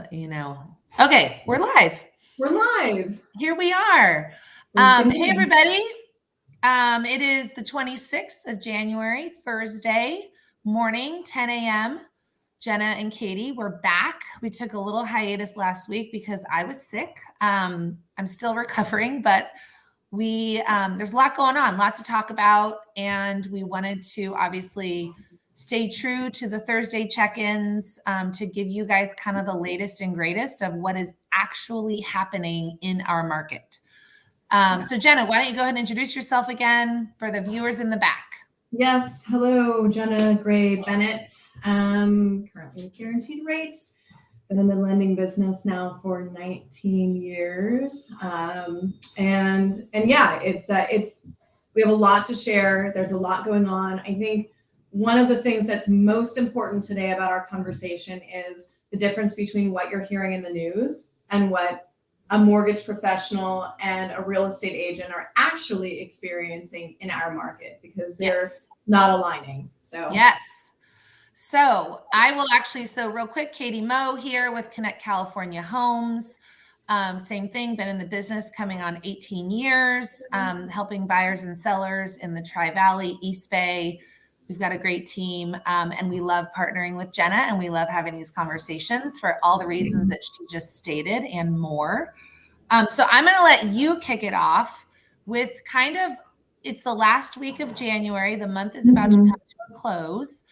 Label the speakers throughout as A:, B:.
A: Okay, we're live.
B: We're live.
A: Here we are. Hey, everybody. It is the 26th of January, Thursday morning, 10 a.m. Jenna and Katie, we're back. We took a little hiatus last week because I was sick. I'm still recovering, but there's a lot going on, lots to talk about, and we wanted to obviously stay true to the Thursday check-ins to give you guys kind of the latest and greatest of what is actually happening in our market. So Jenna, why don't you go ahead and introduce yourself again for the viewers in the back?
B: Yes. Hello, Jenna Gray Bennett. Currently guaranteed rates. Been in the lending business now for 19 years. And yeah, it's we have a lot to share. There's a lot going on. I think one of the things that's most important today about our conversation is the difference between what you're hearing in the news and what a mortgage professional and a real estate agent are actually experiencing in our market, because they're not aligning. So
A: yes. So I will actually, real quick, Katie Moe here with Connect California Homes. Same thing, been in the business coming on 18 years, helping buyers and sellers in the Tri-Valley, East Bay. We've got a great team, and we love partnering with Jenna, and we love having these conversations for all the reasons that she just stated and more. So I'm going to let you kick it off with it's the last week of January. The month is about to come to a close.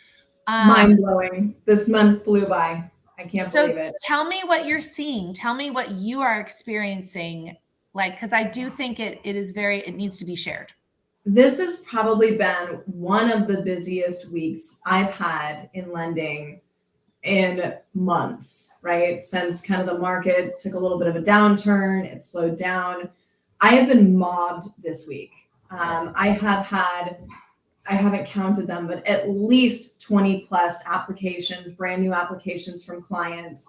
B: Mind blowing. This month flew by. I can't believe it.
A: Tell me what you're seeing. Tell me what you are experiencing, because I do think it needs to be shared.
B: This has probably been one of the busiest weeks I've had in lending in months, right? Since kind of the market took a little bit of a downturn, it slowed down. I have been mobbed this week. I haven't counted them, but at least 20 plus applications, brand new applications from clients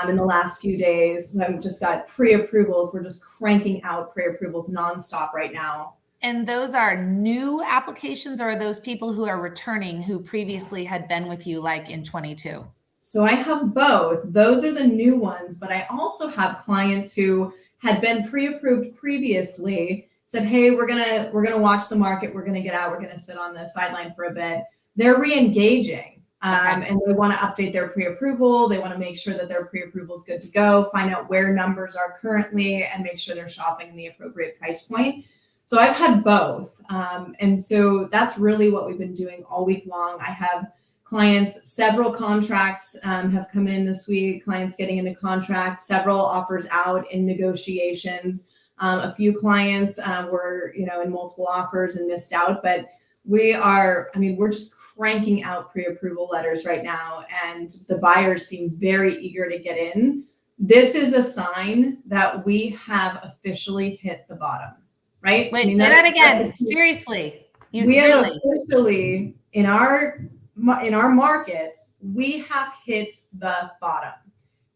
B: in the last few days. So I've just got pre-approvals. We're just cranking out pre-approvals nonstop right now.
A: And those are new applications, or are those people who are returning who previously had been with you like in 22?
B: So I have both. Those are the new ones, but I also have clients who had been pre-approved previously, said, hey, we're gonna watch the market, we're gonna get out, we're gonna sit on the sideline for a bit. They're re-engaging, and they want to update their pre-approval. They want to make sure that their pre-approval is good to go, find out where numbers are currently, and make sure they're shopping in the appropriate price point. So I've had both, and so that's really what we've been doing all week long. I have clients, several contracts have come in this week, clients getting into contracts, several offers out in negotiations. A few clients were, in multiple offers and missed out, but we're just cranking out pre-approval letters right now, and the buyers seem very eager to get in. This is a sign that we have officially hit the bottom, right?
A: Wait, say that again. Seriously.
B: We have officially, in our markets, we have hit the bottom.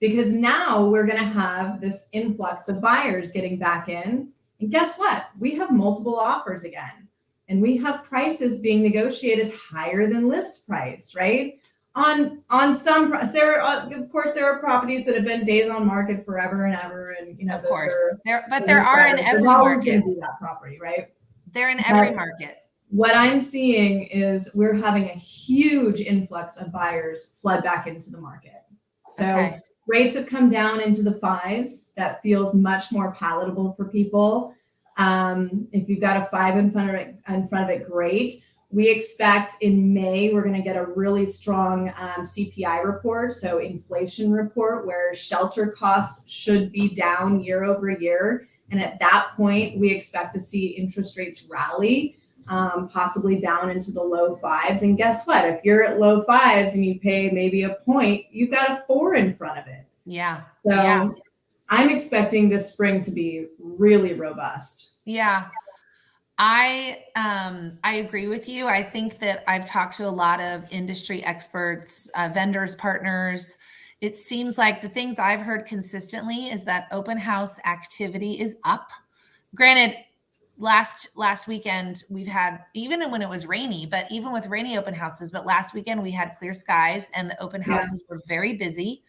B: Because now we're going to have this influx of buyers getting back in. And guess what? We have multiple offers again. And we have prices being negotiated higher than list price, right? On some, there are properties that have been days on market forever and ever. And,
A: of course. There are in every market.
B: That property, right?
A: They're in every market.
B: What I'm seeing is we're having a huge influx of buyers flood back into the market. So rates have come down into the 5s. That feels much more palatable for people. If you've got a 5 in front of it, great. We expect in May, we're going to get a really strong CPI report, so inflation report, where shelter costs should be down year over year. And at that point, we expect to see interest rates rally, possibly down into the low 5s. And guess what? If you're at low 5s and you pay maybe a point, you've got a 4 in front of it.
A: Yeah.
B: So I'm expecting this spring to be really robust.
A: Yeah. I agree with you. I think that I've talked to a lot of industry experts, vendors, partners. It seems like the things I've heard consistently is that open house activity is up. Granted, last weekend we've had, even when it was rainy, but even with rainy open houses, but last weekend we had clear skies and the open houses were very busy.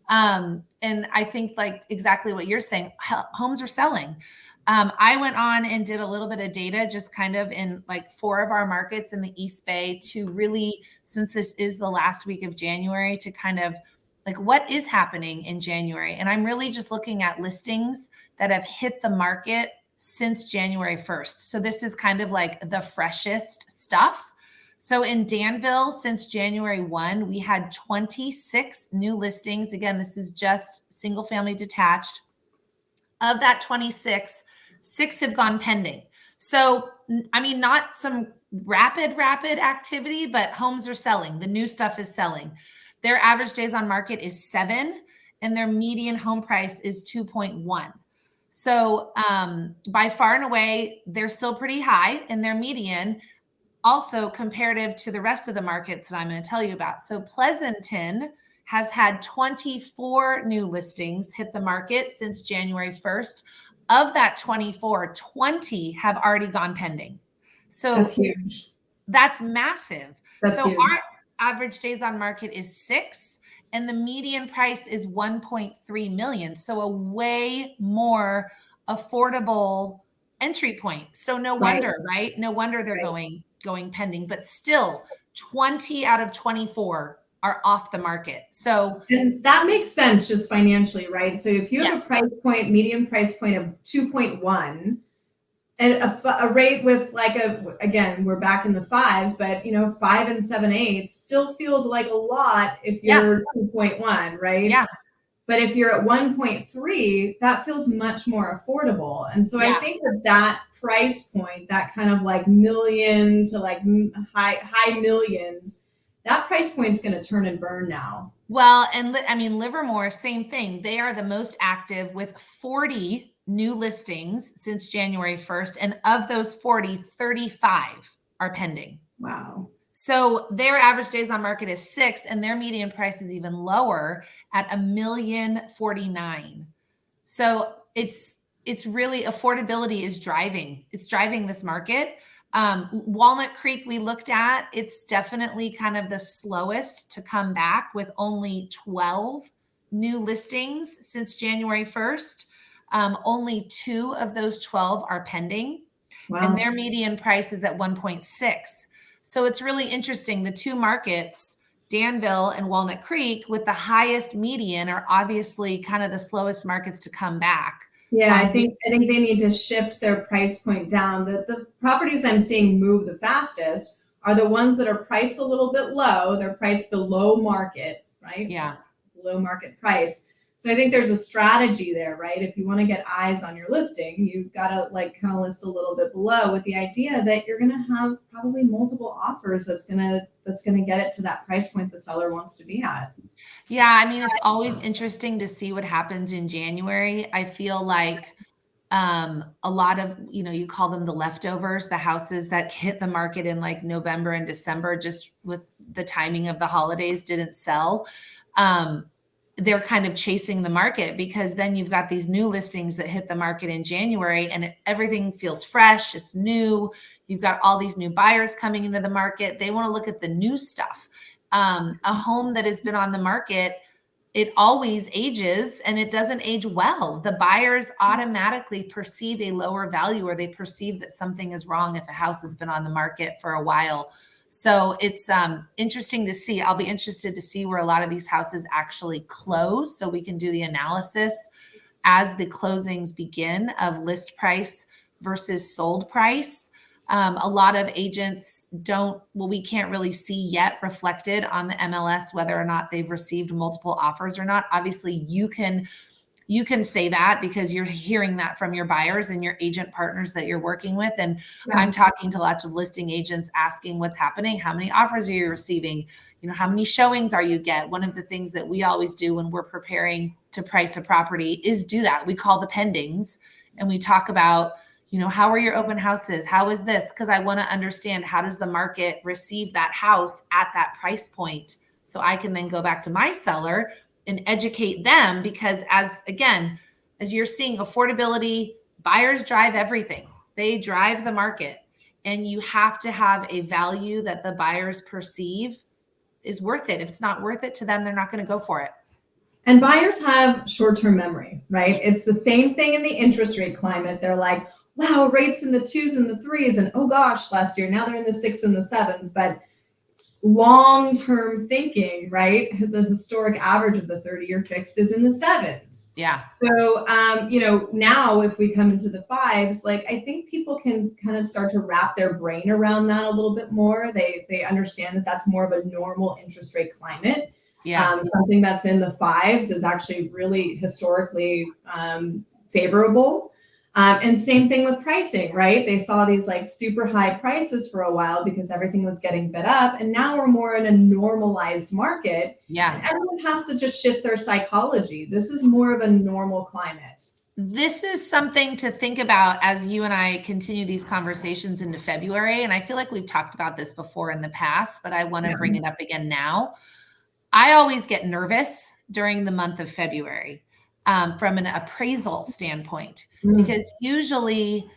A: And I think like exactly what you're saying, homes are selling. I went on and did a little bit of data, just kind of in like 4 of our markets in the East Bay to really, since this is the last week of January, to kind of like what is happening in January. And I'm really just looking at listings that have hit the market since January 1st. So this is kind of like the freshest stuff. So in Danville, since January 1, we had 26 new listings. Again, this is just single family detached. Of that 26, 6 have gone pending. So, I mean, not some rapid activity, but homes are selling. The new stuff is selling. Their average days on market is 7, and their median home price is 2.1. So, by far and away, they're still pretty high in their median, also comparative to the rest of the markets that I'm going to tell you about. So Pleasanton has had 24 new listings hit the market since January 1st. Of that 24, 20 have already gone pending. So
B: that's huge.
A: That's massive.
B: That's
A: so
B: huge.
A: Our average days on market is 6 and the median price is 1.3 million. So a way more affordable entry point. So no wonder, right? No wonder they're going pending, but still 20 out of 24 are off the market. So,
B: and that makes sense just financially, right? So if you have a price point, median price point of 2.1 and a rate with like again, we're back in the 5s, but 5 and 7/8 still feels like a lot if you're 2.1, right?
A: Yeah.
B: But if you're at 1.3, that feels much more affordable. And so I think that price point, that kind of like million to like high millions, that price point is going to turn and burn now.
A: Well, and I mean, Livermore, same thing. They are the most active with 40 new listings since January 1st. And of those 40, 35 are pending.
B: Wow.
A: So their average days on market is 6 and their median price is even lower at $1,049,000. So it's really affordability is driving. It's driving this market. Walnut Creek, we looked at, it's definitely kind of the slowest to come back with only 12 new listings since January 1st. Only 2 of those 12 are pending. Wow. And their median price is at 1.6. So it's really interesting. The 2 markets, Danville and Walnut Creek, with the highest median are obviously kind of the slowest markets to come back.
B: Yeah, I think they need to shift their price point down. The properties I'm seeing move the fastest are the ones that are priced a little bit low. They're priced below market, right?
A: Yeah.
B: Below market price. So I think there's a strategy there, right? If you want to get eyes on your listing, you've got to like kind of list a little bit below with the idea that you're going to have probably multiple offers that's going to get it to that price point the seller wants to be at.
A: Yeah, I mean, it's always interesting to see what happens in January. I feel like a lot of, you call them the leftovers, the houses that hit the market in like November and December, just with the timing of the holidays, didn't sell. They're kind of chasing the market because then you've got these new listings that hit the market in January and everything feels fresh. It's new. You've got all these new buyers coming into the market. They want to look at the new stuff. A home that has been on the market, it always ages and it doesn't age well. The buyers automatically perceive a lower value or they perceive that something is wrong if a house has been on the market for a while. So it's interesting to see. I'll be interested to see where a lot of these houses actually close so we can do the analysis as the closings begin of list price versus sold price. A lot of agents we can't really see yet reflected on the MLS whether or not they've received multiple offers or not. Obviously, you can say that because you're hearing that from your buyers and your agent partners that you're working with. And I'm talking to lots of listing agents asking what's happening. How many offers are you receiving? How many showings are you get? One of the things that we always do when we're preparing to price a property is do that. We call the pendings and we talk about, how are your open houses? How is this? Because I want to understand how does the market receive that house at that price point so I can then go back to my seller and educate them because as you're seeing affordability, buyers drive everything. They drive the market and you have to have a value that the buyers perceive is worth it. If it's not worth it to them, they're not going to go for it.
B: And buyers have short-term memory, right? It's the same thing in the interest rate climate. They're like, wow, rates in the 2s and the 3s, and oh gosh, last year, now they're in the 6s and the 7s. But long-term thinking, right? The historic average of the 30-year fixed is in the 7s.
A: Yeah.
B: So, now if we come into the 5s, like I think people can kind of start to wrap their brain around that a little bit more. They understand that that's more of a normal interest rate climate.
A: Yeah.
B: Something that's in the 5s is actually really historically favorable. And same thing with pricing, right? They saw these like super high prices for a while because everything was getting bid up. And now we're more in a normalized market.
A: Yeah.
B: And everyone has to just shift their psychology. This is more of a normal climate.
A: This is something to think about as you and I continue these conversations into February. And I feel like we've talked about this before in the past, but I want to bring it up again now. I always get nervous during the month of February from an appraisal standpoint, because usually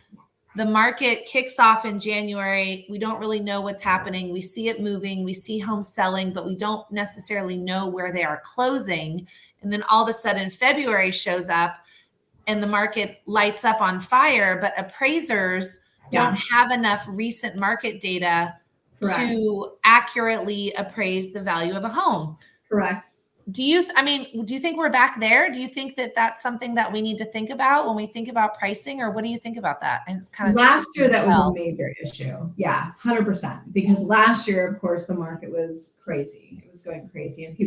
A: the market kicks off in January. We don't really know what's happening. We see it moving. We see homes selling, but we don't necessarily know where they are closing. And then all of a sudden February shows up and the market lights up on fire, but appraisers don't have enough recent market data to accurately appraise the value of a home.
B: Correct.
A: Do you think we're back there? Do you think that that's something that we need to think about when we think about pricing, or what do you think about that? And it's kind of
B: last year that was a major issue. Yeah, 100%. Because last year, of course, the market was crazy. It was going crazy, and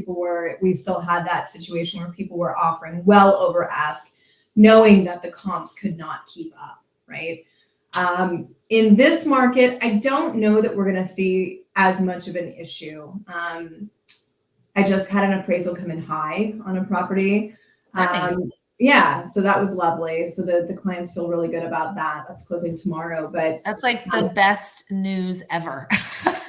B: we still had that situation where people were offering well over ask, knowing that the comps could not keep up, right? In this market, I don't know that we're going to see as much of an issue. I just had an appraisal come in high on a property.
A: Nice.
B: Yeah, so that was lovely. So the clients feel really good about that. That's closing tomorrow, but
A: that's like the best news ever.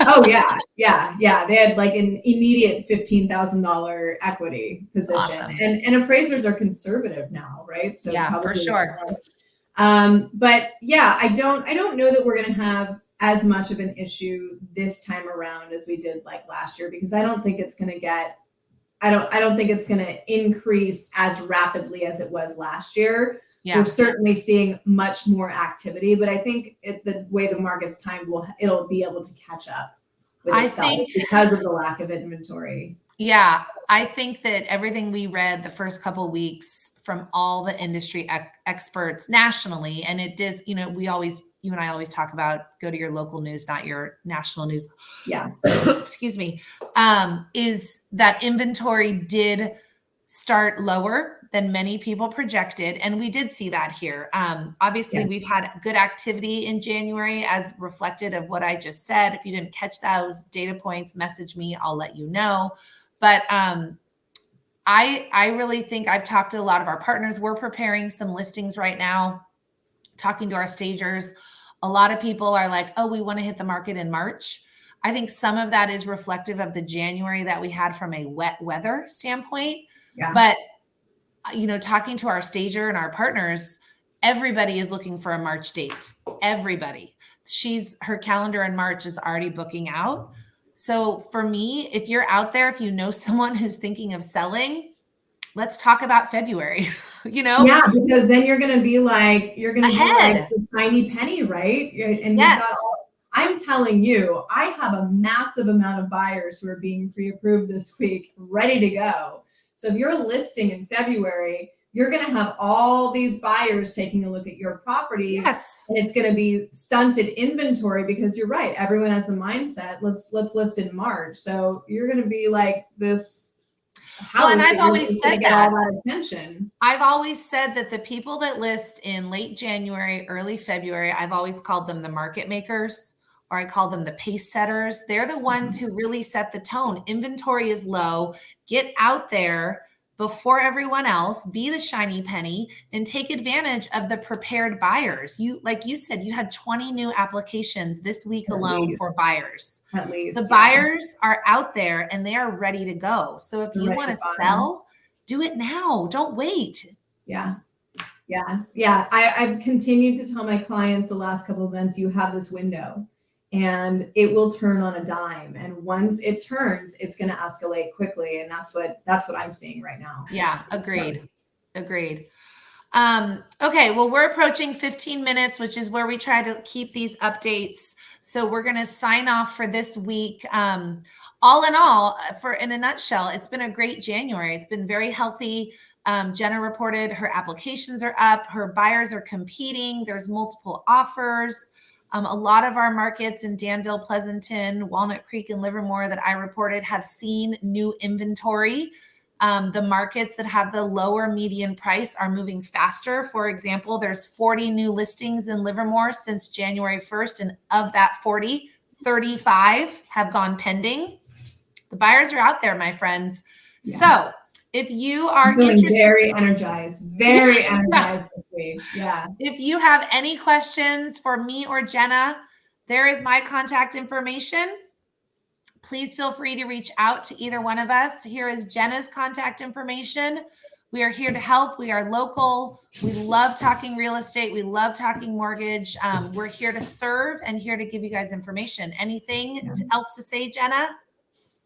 B: Oh yeah. They had like an immediate $15,000 equity position, awesome. and appraisers are conservative now, right? So
A: yeah, for sure.
B: But yeah, I don't know that we're going to have as much of an issue this time around as we did like last year, because I don't think it's going to increase as rapidly as it was last year. Yeah. We're certainly seeing much more activity, but I think the way the market's timed, it'll be able to catch up with itself because of the lack of inventory.
A: Yeah, I think that everything we read the first couple of weeks from all the industry experts nationally, and it does, you and I always talk about go to your local news, not your national news.
B: Yeah.
A: Excuse me. Is that inventory did start lower than many people projected. And we did see that here. Obviously, we've had good activity in January as reflected of what I just said. If you didn't catch those data points, message me, I'll let you know. But I really think I've talked to a lot of our partners. We're preparing some listings right now, talking to our stagers. A lot of people are like, oh, we want to hit the market in March. I think some of that is reflective of the January that we had from a wet weather standpoint. Yeah. But, talking to our stager and our partners, everybody is looking for a March date. Everybody. Her calendar in March is already booking out. So for me, if you're out there, if you know someone who's thinking of selling, let's talk about February,
B: Yeah, because then you're going to be like the tiny penny, right? And yes. I'm telling you, I have a massive amount of buyers who are being pre-approved this week, ready to go. So if you're listing in February, you're going to have all these buyers taking a look at your property.
A: Yes.
B: And it's going to be stunted inventory because you're right. Everyone has the mindset, let's list in March. So you're going to be like this house.
A: Well, and I've always said
B: get all that attention.
A: I've always said that the people that list in late January, early February, I've always called them the market makers, or I call them the pace setters. They're the ones who really set the tone. Inventory is low. Get out there before everyone else, be the shiny penny, and take advantage of the prepared buyers. Like you said, you had 20 new applications this week alone for buyers.
B: At least.
A: The buyers are out there and they are ready to go. So if you want to sell, do it now. Don't wait.
B: Yeah. I've continued to tell my clients the last couple of months, you have this window. and it will turn on a dime. And once it turns, it's going to escalate quickly. And that's what I'm seeing right now.
A: Yeah, agreed. Agreed. Okay, well, we're approaching 15 minutes, which is where we try to keep these updates. So we're going to sign off for this week. All in all, in a nutshell, it's been a great January. It's been very healthy. Jenna reported her applications are up, her buyers are competing. There's multiple offers. A lot of our markets in Danville, Pleasanton, Walnut Creek, and Livermore that I reported have seen new inventory. The markets that have the lower median price are moving faster. For example, there's 40 new listings in Livermore since January 1st. And of that 40, 35 have gone pending. The buyers are out there, my friends. Yeah. So if you are
B: interested, very energized this week. Yeah.
A: If you have any questions for me or Jenna, there is my contact information. Please feel free to reach out to either one of us. Here is Jenna's contact information. We are here to help. We are local. We love talking real estate. We love talking mortgage. We're here to serve and here to give you guys information. Anything else to say, Jenna?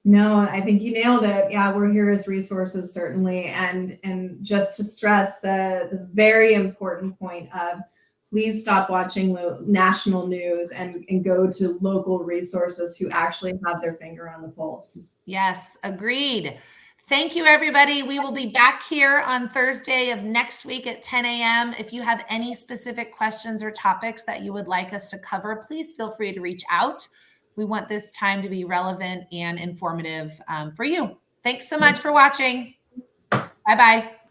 B: No, I think you nailed it. Yeah, we're here as resources, certainly. And just to stress the very important point of please stop watching national news and go to local resources who actually have their finger on the pulse.
A: Yes, agreed. Thank you, everybody. We will be back here on Thursday of next week at 10 a.m. If you have any specific questions or topics that you would like us to cover, please feel free to reach out. We want this time to be relevant and informative for you. Thanks so much for watching. Bye-bye.